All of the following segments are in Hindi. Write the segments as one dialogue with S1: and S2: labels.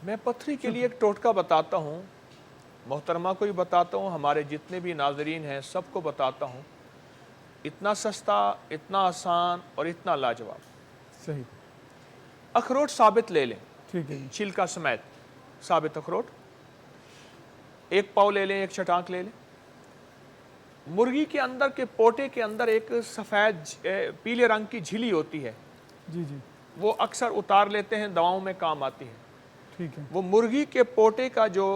S1: मैं पथरी के लिए एक टोटका बताता हूँ, मोहतरमा को भी बताता हूँ, हमारे जितने भी नाजरीन हैं सबको बताता हूँ। इतना सस्ता, इतना आसान और इतना लाजवाब।
S2: सही।
S1: अखरोट साबित ले लें,
S2: ठीक है जी।
S1: छिलका समेत साबित अखरोट, एक पाव ले लें, एक चटाक ले लें। मुर्गी के अंदर के पोटे के अंदर एक सफ़ेद पीले रंग की झिली होती है,
S2: जी जी।
S1: वो अक्सर उतार लेते हैं, दवाओं में काम आती है।
S2: ठीक है।
S1: वो मुर्गी के पोटे का जो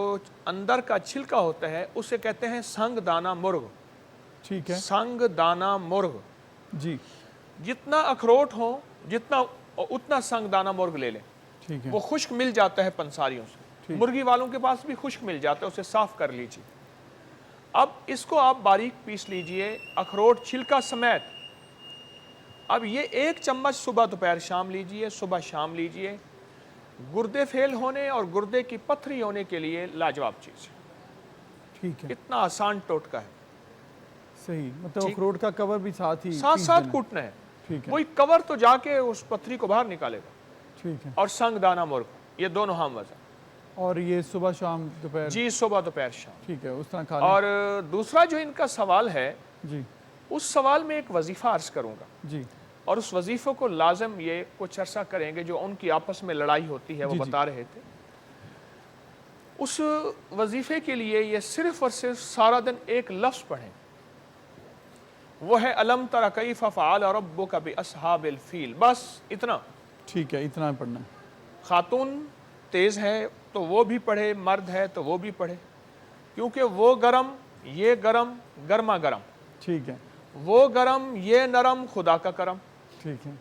S1: अंदर का छिलका होता है उसे कहते हैं संग दाना मुर्ग।
S2: ठीक है
S1: संग दाना मुर्ग।
S2: जी।
S1: जितना अखरोट हो जितना उतना संग दाना मुर्ग ले लें।
S2: ठीक है।
S1: वो खुश्क मिल जाता है पंसारियों से,
S2: ठीक।
S1: मुर्गी वालों के पास भी खुश्क मिल जाता है, उसे साफ कर लीजिए। अब इसको आप बारीक पीस लीजिए, अखरोट छिलका समेत। अब ये 1 चम्मच सुबह दोपहर शाम लीजिए, सुबह शाम लीजिए। गुर्दे फेल होने और गुर्दे की पथरी होने के लिए लाजवाब चीज़ है।
S2: ठीक है।
S1: इतना आसान टोटका है।
S2: सही, मतलब
S1: ठीक।
S2: अखरोट का कवर भी साथ ही
S1: साथ
S2: पीस
S1: साथ
S2: देना।
S1: कूटना है।
S2: ठीक है।
S1: वही कवर तो जाके उस पथरी को बाहर निकालेगा।
S2: ठीक है।
S1: और संग दाना मुर्ग, ये दोनों हम वज़न।
S2: और ये सुबह शाम दोपहर?
S1: जी, सुबह दोपहर शाम।
S2: ठीक है, उस तरह खा लें।
S1: और दूसरा जो इनका सवाल है,
S2: जी
S1: उस सवाल में एक वजीफ़ा अर्ज़ करूँगा,
S2: जी।
S1: और उस वजीफ़े को लाजम ये कुछ अरसा करेंगे। जो उनकी आपस में लड़ाई होती है वो
S2: जी, जी।
S1: बता रहे थे। उस वजीफ़े के लिए ये सिर्फ़ और सिर्फ सारा दिन एक लफ्ज़ पढ़ें, वो है अलम तरा कैफ़ फ़अल रब्बुका बिअस्हाबिल फ़ील। बस इतना।
S2: ठीक है, इतना पढ़ना है।
S1: खातून तेज़ है तो वो भी पढ़े, मर्द है तो वो भी पढ़े, क्योंकि वो गरम ये गरम, गर्मा गरम।
S2: ठीक है।
S1: वो गरम ये नरम, खुदा का करम।
S2: ठीक है,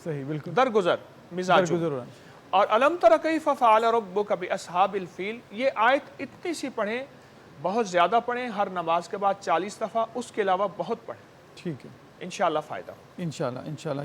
S2: सही, बिल्कुल।
S1: दरगुजर मिजाज।
S2: दरगुजर हो रहा है।
S1: और अलम तरा कैफ़ फ़अल रब्बुका बिअस्हाबिल फ़ील, ये आयत इतनी सी पढ़ें, बहुत ज़्यादा पढ़ें, हर नमाज के बाद 40 दफ़ा, उसके अलावा बहुत पढ़ें।
S2: ठीक है,
S1: इंशाअल्लाह फ़ायदा हो।
S2: इंशाल्लाह इंशाल्लाह।